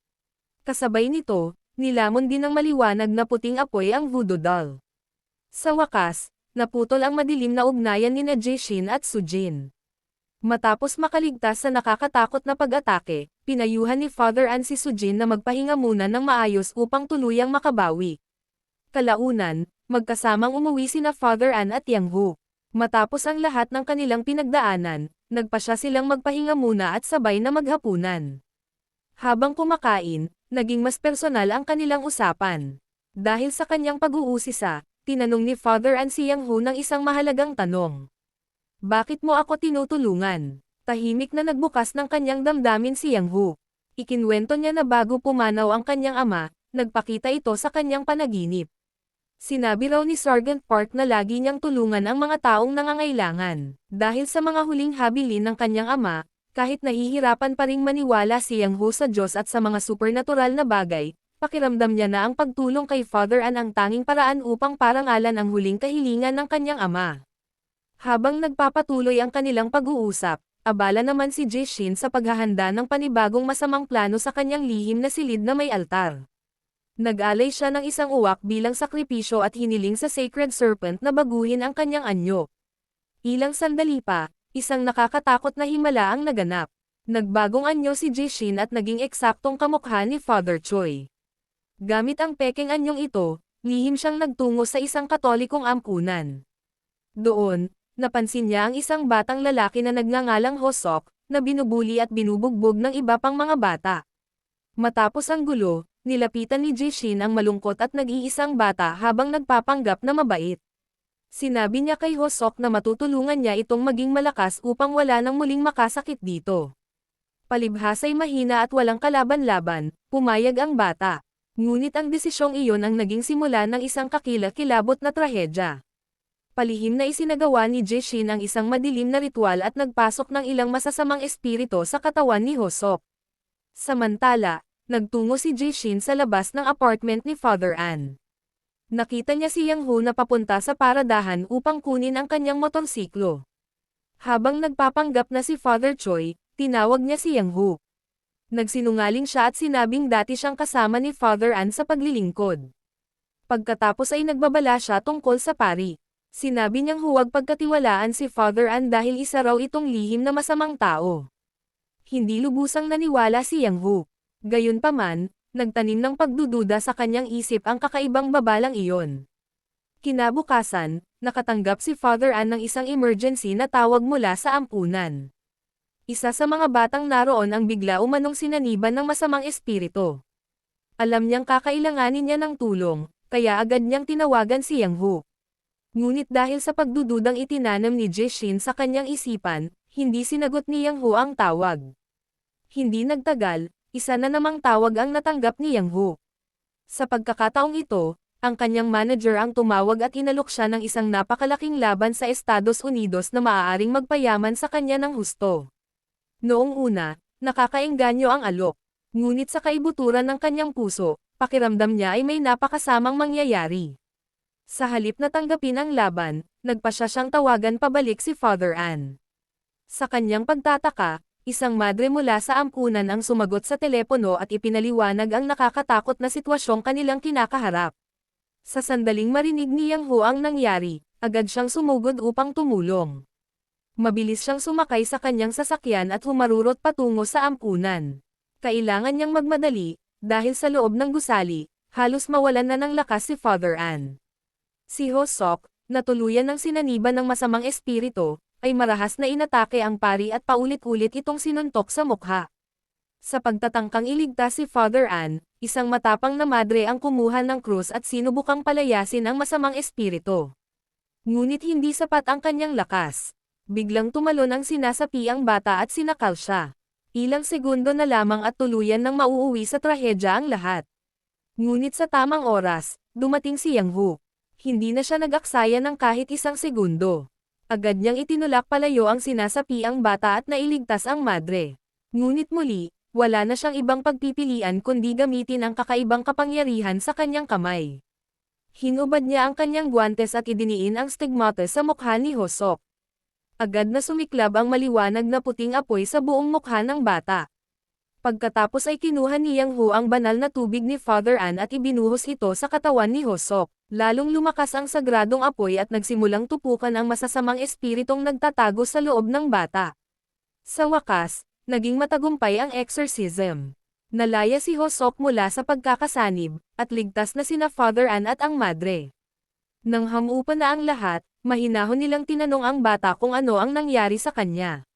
Kasabay nito, nilamon din ng maliwanag na puting apoy ang voodoo doll. Sa wakas, naputol ang madilim na ugnayan ni Jishin at Sujin. Matapos makaligtas sa nakakatakot na pag-atake, pinayuhan ni Father An si Sujin na magpahinga muna ng maayos upang tuluyang makabawi. Kalaunan, magkasamang umuwi sina Father An at Yang Hu. Matapos ang lahat ng kanilang pinagdaanan, nagpasya silang magpahinga muna at sabay na maghapunan. Habang kumakain, naging mas personal ang kanilang usapan. Dahil sa kanyang pag-uusisa, tinanong ni Father An si Yang Hu ng isang mahalagang tanong. Bakit mo ako tinutulungan? Tahimik na nagbukas ng kanyang damdamin si Yang Hu. Ikinwento niya na bago pumanaw ang kanyang ama, nagpakita ito sa kanyang panaginip. Sinabi raw ni Sergeant Park na lagi niyang tulungan ang mga taong nangangailangan. Dahil sa mga huling habilin ng kanyang ama, Kahit nahihirapan pa ring maniwala si Yang Hu sa Diyos at sa mga supernatural na bagay, pakiramdam niya na ang pagtulong kay Father An ang tanging paraan upang parangalan ang huling kahilingan ng kanyang ama. Habang nagpapatuloy ang kanilang pag-uusap, abala naman si Jishin sa paghahanda ng panibagong masamang plano sa kanyang lihim na silid na may altar. Nag-alay siya ng isang uwak bilang sakripisyo at hiniling sa Sacred Serpent na baguhin ang kanyang anyo. Ilang sandali pa, isang nakakatakot na himala ang naganap. Nagbagong anyo si Jishin at naging eksaktong kamukha ni Father Choi. Gamit ang pekeng anyong ito, lihim siyang nagtungo sa isang katolikong ampunan. Doon, napansin niya ang isang batang lalaki na nagngangalang Hosok, na binubuli at binubugbog ng iba pang mga bata. Matapos ang gulo, nilapitan ni Jishin ang malungkot at nag-iisang bata habang nagpapanggap na mabait. Sinabi niya kay Hosok na matutulungan niya itong maging malakas upang wala nang muling makasakit dito. Palibhasa'y mahina at walang kalaban-laban, pumayag ang bata. Ngunit ang desisyong iyon ang naging simula ng isang kakilakilabot na trahedya. Palihim na isinagawa ni Jishin ang isang madilim na ritual at nagpasok ng ilang masasamang espiritu sa katawan ni Hosok. Samantala, nagtungo si Jishin sa labas ng apartment ni Father An. Nakita niya si Yang Hu na papunta sa paradahan upang kunin ang kanyang motorsiklo. Habang nagpapanggap na si Father Choi, tinawag niya si Yang Hu. Nagsinungaling siya at sinabing dati siyang kasama ni Father An sa paglilingkod. Pagkatapos ay nagbabala siya tungkol sa pari. Sinabi niyang huwag pagkatiwalaan si Father An dahil isa raw itong lihim na masamang tao. Hindi lubusang naniwala si Yang Hu. Gayunpaman, nagtanim ng pagdududa sa kanyang isip ang kakaibang babalang iyon. Kinabukasan, nakatanggap si Father An ng isang emergency na tawag mula sa ampunan. Isa sa mga batang naroon ang bigla umanong sinaniban ng masamang espiritu. Alam niyang kakailanganin niya ng tulong, kaya agad niyang tinawagan si Yang Hu. Ngunit dahil sa pagdududang itinanam ni Jishin sa kanyang isipan, hindi sinagot ni Yang Hu ang tawag. Hindi nagtagal, isa na namang tawag ang natanggap ni Yang Hu. Sa pagkakataong ito, ang kanyang manager ang tumawag at inalok siya ng isang napakalaking laban sa Estados Unidos na maaaring magpayaman sa kanya ng husto. Noong una, nakakaengganyo ang alok. Ngunit sa kaibuturan ng kanyang puso, pakiramdam niya ay may napakasamang mangyayari. Sa halip na tanggapin ang laban, nagpasya siyang tawagan pabalik si Father An. Sa kanyang pagtataka, isang madre mula sa ampunan ang sumagot sa telepono at ipinaliwanag ang nakakatakot na sitwasyong kanilang kinakaharap. Sa sandaling marinig ni Yang Hu ang nangyari, agad siyang sumugod upang tumulong. Mabilis siyang sumakay sa kanyang sasakyan at humarurot patungo sa ampunan. Kailangan niyang magmadali, dahil sa loob ng gusali, halos mawalan na ng lakas si Father An. Si Hosok, na tuluyan ng sinaniban ng masamang espiritu, ay marahas na inatake ang pari at paulit-ulit itong sinuntok sa mukha. Sa pagtatangkang iligtas si Father An, isang matapang na madre ang kumuha ng krus at sinubukang palayasin ang masamang espiritu. Ngunit hindi sapat ang kanyang lakas. Biglang tumalon ang sinasapi ang bata at sinakal siya. Ilang segundo na lamang at tuluyan nang mauuwi sa trahedya ang lahat. Ngunit sa tamang oras, dumating si Yang Hu. Hindi na siya nag-aksaya ng kahit isang segundo. Agad niyang itinulak palayo ang sinasapi ang bata at nailigtas ang madre. Ngunit muli, wala na siyang ibang pagpipilian kundi gamitin ang kakaibang kapangyarihan sa kanyang kamay. Hinubad niya ang kanyang guwantes at idiniin ang stigmata sa mukha ni Hosok. Agad na sumiklab ang maliwanag na puting apoy sa buong mukha ng bata. Pagkatapos ay kinuha ni Yang Hu ang banal na tubig ni Father An at ibinuhos ito sa katawan ni Hosok. Lalong lumakas ang sagradong apoy at nagsimulang tupukan ang masasamang espiritong nagtatago sa loob ng bata. Sa wakas, naging matagumpay ang exorcism. Nalaya si Hosok mula sa pagkakasanib, at ligtas na sina Father An at ang madre. Nang hamupa na ang lahat, mahinahon nilang tinanong ang bata kung ano ang nangyari sa kanya.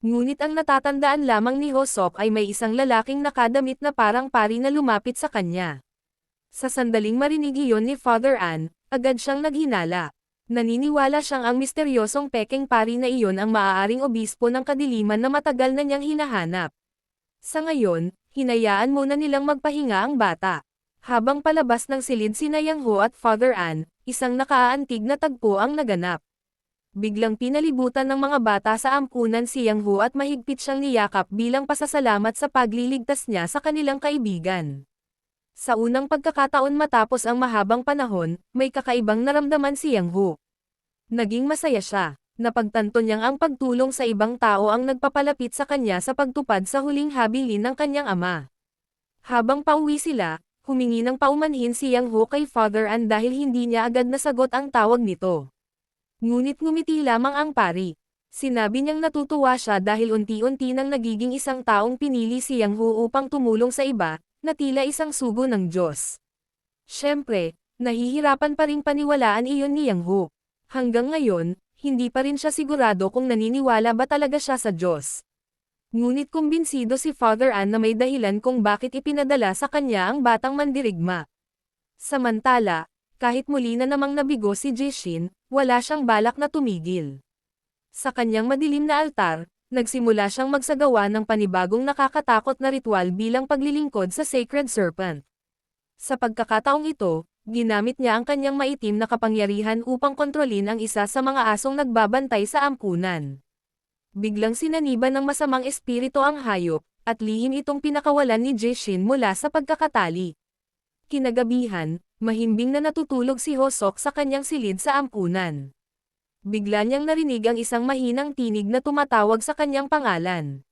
Ngunit ang natatandaan lamang ni Hosok ay may isang lalaking nakadamit na parang pari na lumapit sa kanya. Sa sandaling marinig iyon ni Father An, agad siyang naghinala. Naniniwala siyang ang misteryosong pekeng pari na iyon ang maaaring obispo ng kadiliman na matagal na niyang hinahanap. Sa ngayon, hinayaan muna nilang magpahinga ang bata. Habang palabas ng silid sina Yang Hu at Father An, isang nakaaantig na tagpo ang naganap. Biglang pinalibutan ng mga bata sa ampunan si Yang Hu at mahigpit siyang niyakap bilang pasasalamat sa pagliligtas niya sa kanilang kaibigan. Sa unang pagkakataon matapos ang mahabang panahon, may kakaibang naramdaman si Yang Hu. Naging masaya siya. Napagtanto niyang ang pagtulong sa ibang tao ang nagpapalapit sa kanya sa pagtupad sa huling habilin ng kanyang ama. Habang pauwi sila, humingi ng paumanhin si Yang Hu kay Father An dahil hindi niya agad nasagot ang tawag nito. Ngunit ngumiti lamang ang pari. Sinabi niyang natutuwa siya dahil unti-unti nang nagiging isang taong pinili si Yang Hu upang tumulong sa iba, na tila isang sugo ng Diyos. Siyempre, nahihirapan pa ring paniwalaan iyon ni Yang Hu. Hanggang ngayon, hindi pa rin siya sigurado kung naniniwala ba talaga siya sa Diyos. Ngunit kumbinsido si Father An na may dahilan kung bakit ipinadala sa kanya ang batang mandirigma. Samantala, kahit muli na namang nabigo si Jishin, wala siyang balak na tumigil. Sa kanyang madilim na altar, nagsimula siyang magsagawa ng panibagong nakakatakot na ritual bilang paglilingkod sa Sacred Serpent. Sa pagkakataong ito, ginamit niya ang kanyang maitim na kapangyarihan upang kontrolin ang isa sa mga asong nagbabantay sa ampunan. Biglang sinaniban ng masamang espiritu ang hayop, at lihim itong pinakawalan ni Jishin mula sa pagkakatali. Kinagabihan, mahimbing na natutulog si Hosok sa kanyang silid sa ampunan. Bigla niyang narinig ang isang mahinang tinig na tumatawag sa kanyang pangalan.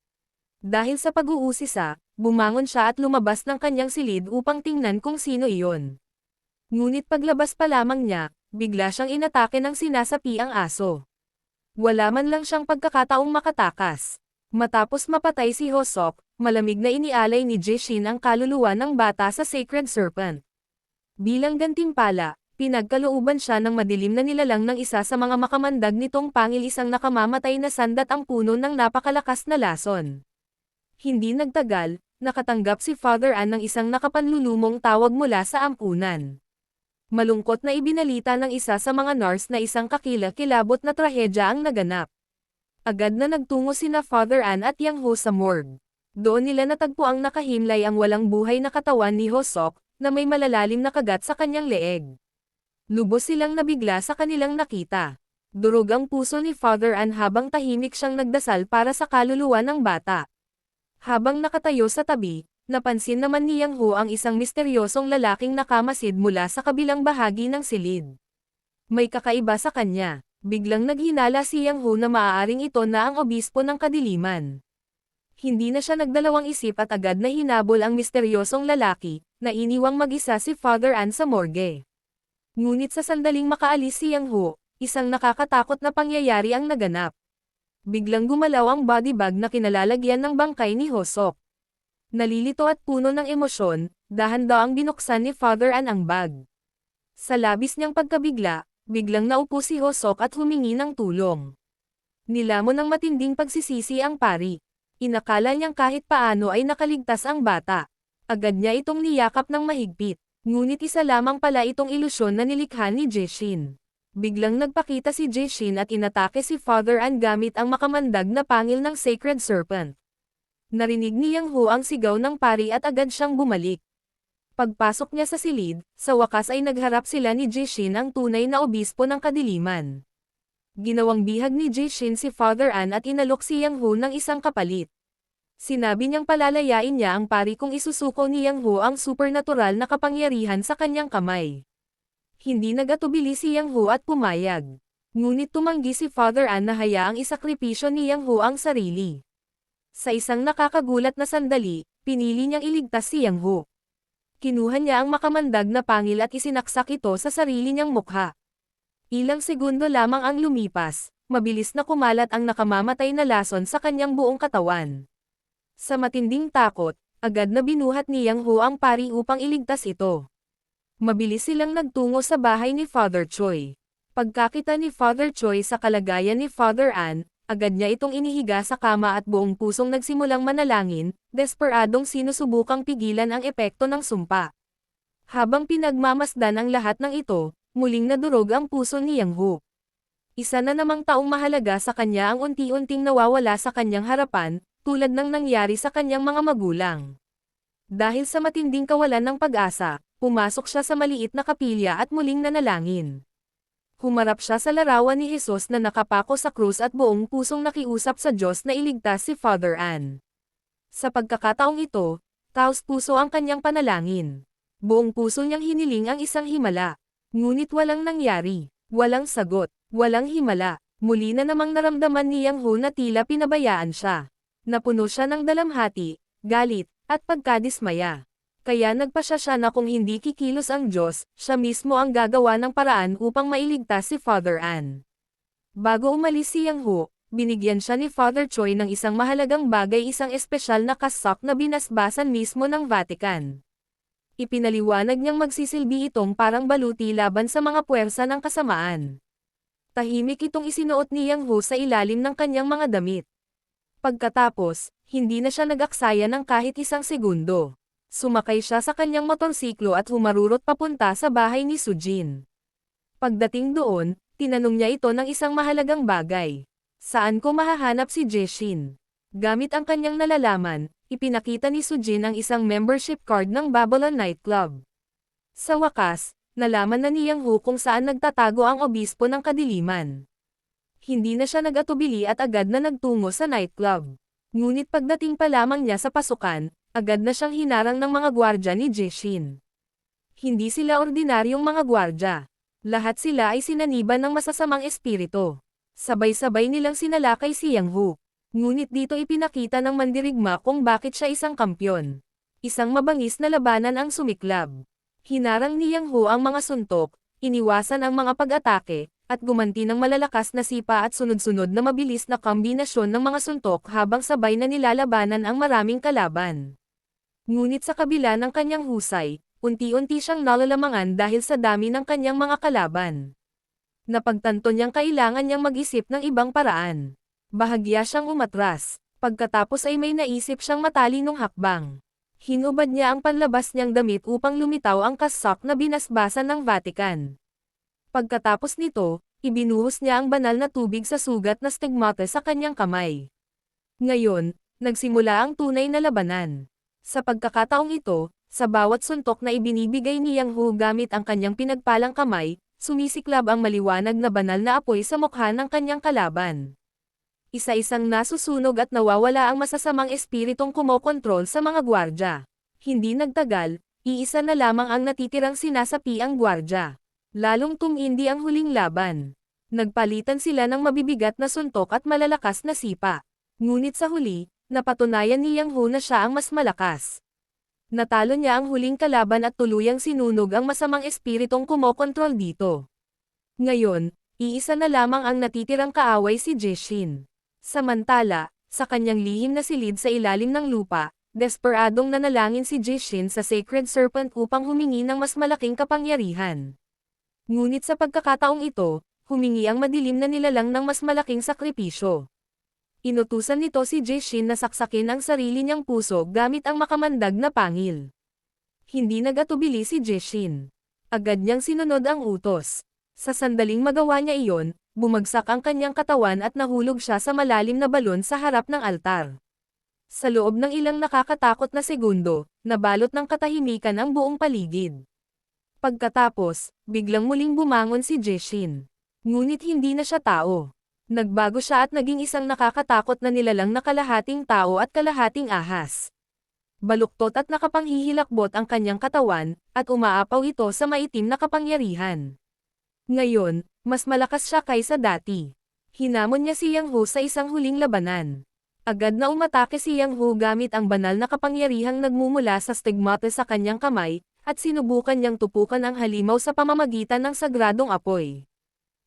Dahil sa pag-uusisa, bumangon siya at lumabas ng kanyang silid upang tingnan kung sino iyon. Ngunit paglabas pa lamang niya, bigla siyang inatake ng sinasapi ang aso. Wala man lang siyang pagkakataong makatakas. Matapos mapatay si Hosok, malamig na inialay ni Jishin ang kaluluwa ng bata sa Sacred Serpent. Bilang gantimpala, pinagkalooban siya ng madilim na nilalang ng isa sa mga makamandag nitong pangil isang nakamamatay na sandat ang puno ng napakalakas na lason. Hindi nagtagal, nakatanggap si Father An ng isang nakapanlulumong tawag mula sa ampunan. Malungkot na ibinalita ng isa sa mga nurse na isang kakilakilabot na trahedya ang naganap. Agad na nagtungo sina Father An at Yang Hu sa morgue. Doon nila natagpuang nakahimlay ang walang buhay na katawan ni Hosok, na may malalalim na kagat sa kanyang leeg. Lubos silang nabigla sa kanilang nakita. Durog ang puso ni Father An habang tahimik siyang nagdasal para sa kaluluwa ng bata. Habang nakatayo sa tabi, napansin naman ni Yang Hu ang isang misteryosong lalaking nakamasid mula sa kabilang bahagi ng silid. May kakaiba sa kanya. Biglang naghinala si Yang Hu na maaaring ito na ang obispo ng kadiliman. Hindi na siya nagdalawang isip at agad na hinabol ang misteryosong lalaki, na iniwang mag-isa si Father An sa morgue. Ngunit sa sandaling makaalis si Yang Hu, isang nakakatakot na pangyayari ang naganap. Biglang gumalaw ang body bag na kinalalagyan ng bangkay ni Hosok. Nalilito at puno ng emosyon, dahan-dahang binuksan ni Father An ang bag. Sa labis niyang pagkabigla, biglang naupo si Hosok at humingi ng tulong. Nilamon ng matinding pagsisisi ang pari. Inakala niyang kahit paano ay nakaligtas ang bata. Agad niya itong niyakap ng mahigpit. Ngunit isa lamang pala itong ilusyon na nilikha ni Jishin. Biglang nagpakita si Jishin at inatake si Father An gamit ang makamandag na pangil ng Sacred Serpent. Narinig ni Yang Hu ang sigaw ng pari at agad siyang bumalik. Pagpasok niya sa silid, sa wakas ay nagharap sila ni Jishin ang tunay na obispo ng kadiliman. Ginawang bihag ni Jishin si Father An at inalok si Yang Hu ng isang kapalit. Sinabi niyang palalayain niya ang pari kung isusuko ni Yang Hu ang supernatural na kapangyarihan sa kanyang kamay. Hindi nagatubili si Yang Hu at pumayag. Ngunit tumanggi si Father An na hayaang isakripisyo ni Yang Hu ang sarili. Sa isang nakakagulat na sandali, pinili niyang iligtas si Yang Hu. Kinuha niya ang makamandag na pangil at isinaksak ito sa sarili niyang mukha. Ilang segundo lamang ang lumipas, mabilis na kumalat ang nakamamatay na lason sa kanyang buong katawan. Sa matinding takot, agad na binuhat ni Yang Hu ang pari upang iligtas ito. Mabilis silang nagtungo sa bahay ni Father Choi. Pagkakita ni Father Choi sa kalagayan ni Father An, agad niya itong inihiga sa kama at buong pusong nagsimulang manalangin, desperadong sinusubukang pigilan ang epekto ng sumpa. Habang pinagmamasdan ang lahat ng ito, muling nadurog ang puso ni Yang Hu. Isa na namang taong mahalaga sa kanya ang unti-unting nawawala sa kanyang harapan, tulad ng nangyari sa kanyang mga magulang. Dahil sa matinding kawalan ng pag-asa, pumasok siya sa maliit na kapilya at muling nanalangin. Humarap siya sa larawan ni Jesus na nakapako sa krus at buong pusong nakiusap sa Diyos na iligtas si Father Ann. Sa pagkakataong ito, taos-puso ang kanyang panalangin. Buong puso niyang hiniling ang isang himala. Ngunit walang nangyari, walang sagot, walang himala. Muli na namang naramdaman ni Yang Hu na tila pinabayaan siya. Napuno siya ng dalamhati, galit, at pagkadismaya. Kaya nagpasya siya na kung hindi kikilos ang Diyos, siya mismo ang gagawa ng paraan upang mailigtas si Father Ann. Bago umalis si Yang Hu, binigyan siya ni Father Choi ng isang mahalagang bagay, isang espesyal na kasak na binasbasan mismo ng Vatican. Ipinaliwanag niyang magsisilbi itong parang baluti laban sa mga puwersa ng kasamaan. Tahimik itong isinuot ni Yang Hu sa ilalim ng kanyang mga damit. Pagkatapos, hindi na siya nag-aksaya ng kahit isang segundo. Sumakay siya sa kanyang motorsiklo at humarurot papunta sa bahay ni Sujin. Pagdating doon, tinanong niya ito ng isang mahalagang bagay. Saan ko mahahanap si Jeshin? Gamit ang kanyang nalalaman, ipinakita ni Sujin ang isang membership card ng Babylon Nightclub. Sa wakas, nalaman na ni Yang Hu kung saan nagtatago ang obispo ng kadiliman. Hindi na siya nag-atubili at agad na nagtungo sa nightclub. Ngunit pagdating pa lamang niya sa pasukan, agad na siyang hinarang ng mga gwardya ni Jeshin. Hindi sila ordinaryong mga gwardya. Lahat sila ay sinaniban ng masasamang espiritu. Sabay-sabay nilang sinalakay si Yang Hu. Ngunit dito ipinakita ng mandirigma kung bakit siya isang kampyon. Isang mabangis na labanan ang sumiklab. Hinarang ni Yang Hu ang mga suntok, iniwasan ang mga pag-atake, at gumanti ng malalakas na sipa at sunod-sunod na mabilis na kombinasyon ng mga suntok habang sabay na nilalabanan ang maraming kalaban. Ngunit sa kabila ng kanyang husay, unti-unti siyang nalalamangan dahil sa dami ng kanyang mga kalaban. Napagtanto niyang kailangan niyang mag-isip ng ibang paraan. Bahagya siyang umatras, pagkatapos ay may naisip siyang matalinong hakbang. Hinubad niya ang panlabas niyang damit upang lumitaw ang kasak na binasbasan ng Vatican. Pagkatapos nito, ibinuhos niya ang banal na tubig sa sugat na stigmata sa kanyang kamay. Ngayon, nagsimula ang tunay na labanan. Sa pagkakataong ito, sa bawat suntok na ibinibigay ni Yang Hu gamit ang kanyang pinagpalang kamay, sumisiklab ang maliwanag na banal na apoy sa mukha ng kanyang kalaban. Isa-isang nasusunog at nawawala ang masasamang espiritong kumokontrol sa mga gwardya. Hindi nagtagal, iisa na lamang ang natitirang sinasapi ang gwardya. Lalong tumindi ang huling laban. Nagpalitan sila ng mabibigat na suntok at malalakas na sipa. Ngunit sa huli, napatunayan ni Yang Hu na siya ang mas malakas. Natalo niya ang huling kalaban at tuluyang sinunog ang masamang espiritong kumokontrol dito. Ngayon, iisa na lamang ang natitirang kaaway, si Jeshin. Samantala, sa kanyang lihim na silid sa ilalim ng lupa, desperadong nanalangin si Jeshin sa Sacred Serpent upang humingi ng mas malaking kapangyarihan. Ngunit sa pagkakataong ito, humingi ang madilim na nilalang ng mas malaking sakripisyo. Inutusan nito si Jeshin na saksakin ang sarili niyang puso gamit ang makamandag na pangil. Hindi nag-atubili si Jeshin. Agad niyang sinunod ang utos. Sa sandaling magawa niya iyon, bumagsak ang kanyang katawan at nahulog siya sa malalim na balon sa harap ng altar. Sa loob ng ilang nakakatakot na segundo, nabalot ng katahimikan ang buong paligid. Pagkatapos, biglang muling bumangon si Jeshin. Ngunit hindi na siya tao. Nagbago siya at naging isang nakakatakot na nilalang na kalahating tao at kalahating ahas. Baluktot at nakapanghihilakbot ang kanyang katawan, at umaapaw ito sa maitim na kapangyarihan. Ngayon, mas malakas siya kaysa dati. Hinamon niya si Yang Hu sa isang huling labanan. Agad na umatake si Yang Hu gamit ang banal na kapangyarihang nagmumula sa stigmata sa kanyang kamay, at sinubukan niyang tupukan ang halimaw sa pamamagitan ng sagradong apoy.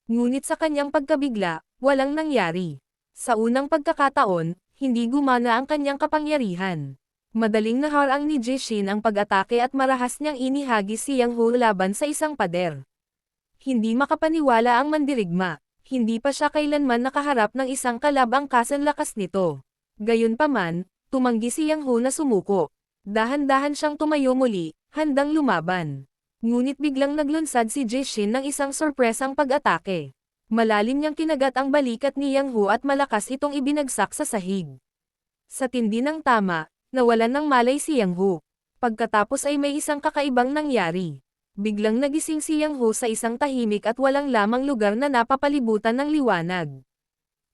Ngunit sa kanyang pagkabigla, walang nangyari. Sa unang pagkakataon, hindi gumana ang kanyang kapangyarihan. Madaling naharang ni Jeshin ang pag-atake at marahas niyang inihagis si Yang Hu laban sa isang pader. Hindi makapaniwala ang mandirigma. Hindi pa siya kailanman nakaharap ng isang kalabang kasanlakas nito. Gayunpaman, tumanggi si Yang Hu na sumuko. Dahan-dahan siyang tumayo muli, handang lumaban. Ngunit biglang naglunsad si Jeshin ng isang sorpresang pag-atake. Malalim niyang kinagat ang balikat ni Yang Hu at malakas itong ibinagsak sa sahig. Sa tindi ng tama, nawalan ng malay si Yang Hu. Pagkatapos ay may isang kakaibang nangyari. Biglang nagising si Yang Ho sa isang tahimik at walang lamang lugar na napapalibutan ng liwanag.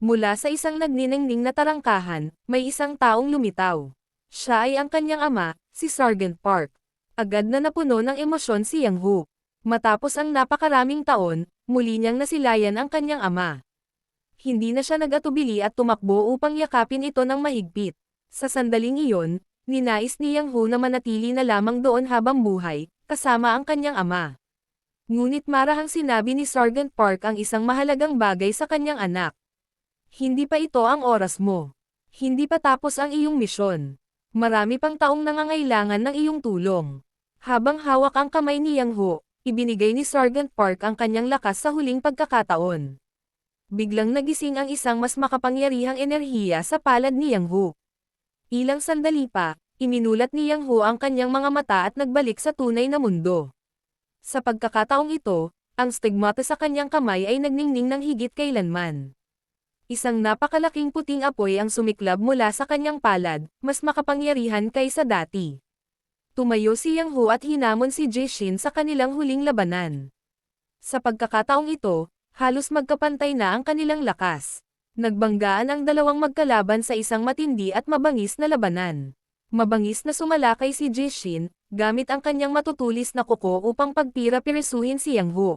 Mula sa isang nagniningning na tarangkahan, may isang taong lumitaw. Siya ay ang kanyang ama, si Sergeant Park. Agad na napuno ng emosyon si Yang Ho. Matapos ang napakaraming taon, muli niyang nasilayan ang kanyang ama. Hindi na siya nag-atubili at tumakbo upang yakapin ito ng mahigpit. Sa sandaling iyon, ninais ni Yang Ho na manatili na lamang doon habang buhay, kasama ang kanyang ama. Ngunit marahang sinabi ni Sergeant Park ang isang mahalagang bagay sa kanyang anak. Hindi pa ito ang oras mo. Hindi pa tapos ang iyong misyon. Marami pang taong nangangailangan ng iyong tulong. Habang hawak ang kamay ni Yang Ho, ibinigay ni Sergeant Park ang kanyang lakas sa huling pagkakataon. Biglang nagising ang isang mas makapangyarihang enerhiya sa palad ni Yang Ho. Ilang sandali pa, iminulat ni Yang Ho ang kanyang mga mata at nagbalik sa tunay na mundo. Sa pagkakataong ito, ang stigmata sa kanyang kamay ay nagningning ng higit kailanman. Isang napakalaking puting apoy ang sumiklab mula sa kanyang palad, mas makapangyarihan kaysa dati. Tumayo si Yang Ho at hinamon si Jishin sa kanilang huling labanan. Sa pagkakataong ito, halos magkapantay na ang kanilang lakas. Nagbanggaan ang dalawang magkalaban sa isang matindi at mabangis na labanan. Mabangis na sumalakay si Jishin, gamit ang kanyang matutulis na kuko upang pagpira-pirisuhin si Yang Ho.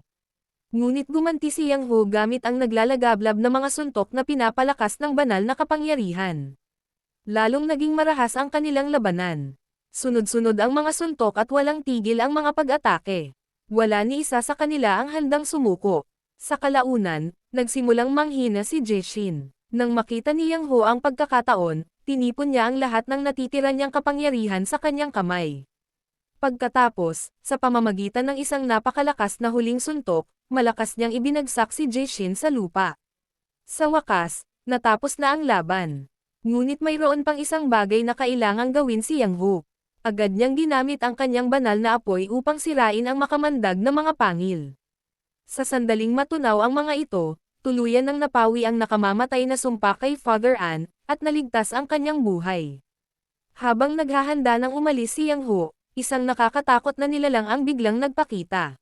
Ngunit gumanti si Yang Ho gamit ang naglalagablab na mga suntok na pinapalakas ng banal na kapangyarihan. Lalong naging marahas ang kanilang labanan. Sunod-sunod ang mga suntok at walang tigil ang mga pag-atake. Wala ni isa sa kanila ang handang sumuko. Sa kalaunan, nagsimulang manghina si Jishin. Nang makita ni Yang Ho ang pagkakataon, tinipon niya ang lahat ng natitira niyang kapangyarihan sa kanyang kamay. Pagkatapos, sa pamamagitan ng isang napakalakas na huling suntok, malakas niyang ibinagsak si Jishin sa lupa. Sa wakas, natapos na ang laban. Ngunit mayroon pang isang bagay na kailangang gawin si Yang Ho. Agad niyang ginamit ang kanyang banal na apoy upang sirain ang makamandag na mga pangil. Sa sandaling matunaw ang mga ito, tuluyan nang napawi ang nakamamatay na sumpa kay Father An, at naligtas ang kanyang buhay. Habang naghahanda ng umalis si Yang Ho, isang nakakatakot na nilalang ang biglang nagpakita.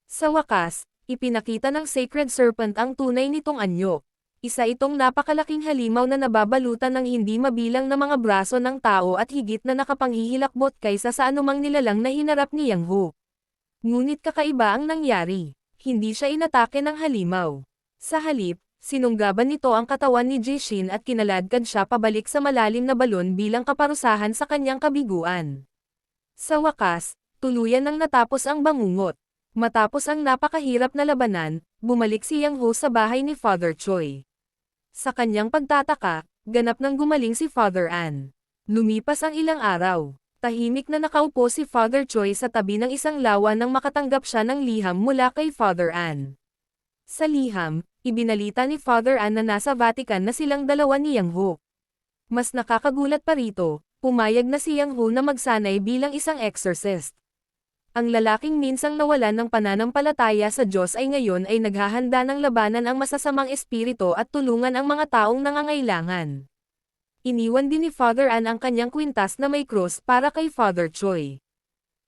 Sa wakas, ipinakita ng Sacred Serpent ang tunay nitong anyo. Isa itong napakalaking halimaw na nababalutan ng hindi mabilang na mga braso ng tao at higit na nakapanghihilakbot kaysa sa anumang nilalang na hinarap ni Yang Ho. Ngunit kakaiba ang nangyari. Hindi siya inatake ng halimaw. Sa halip, sinunggaban nito ang katawan ni Jishin at kinaladkad siya pabalik sa malalim na balon bilang kaparusahan sa kanyang kabiguan. Sa wakas, tuluyan nang natapos ang bangungot. Matapos ang napakahirap na labanan, bumalik si Yang Ho sa bahay ni Father Choi. Sa kanyang pagtataka, ganap nang gumaling si Father An. Lumipas ang ilang araw. Tahimik na nakaupo si Father Choi sa tabi ng isang lawa nang makatanggap siya ng liham mula kay Father An. Sa liham, ibinalita ni Father An na nasa Vatican na silang dalawa ni Yang Ho. Mas nakakagulat pa rito, pumayag na si Yang Ho na magsanay bilang isang exorcist. Ang lalaking minsang nawalan ng pananampalataya sa Diyos ay ngayon ay naghahanda ng labanan ang masasamang espiritu at tulungan ang mga taong nangangailangan. Iniwan din ni Father An ang kanyang kwintas na may cross para kay Father Choi.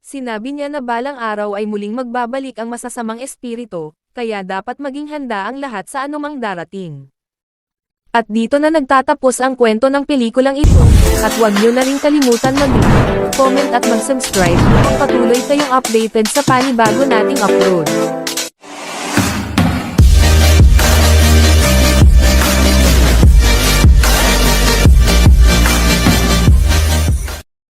Sinabi niya na balang araw ay muling magbabalik ang masasamang espiritu, kaya dapat maging handa ang lahat sa anumang darating. At dito na nagtatapos ang kwento ng pelikulang ito, at huwag niyo na rin kalimutan mag-like, comment at mag-subscribe upang patuloy kayong updated sa panibago nating upload.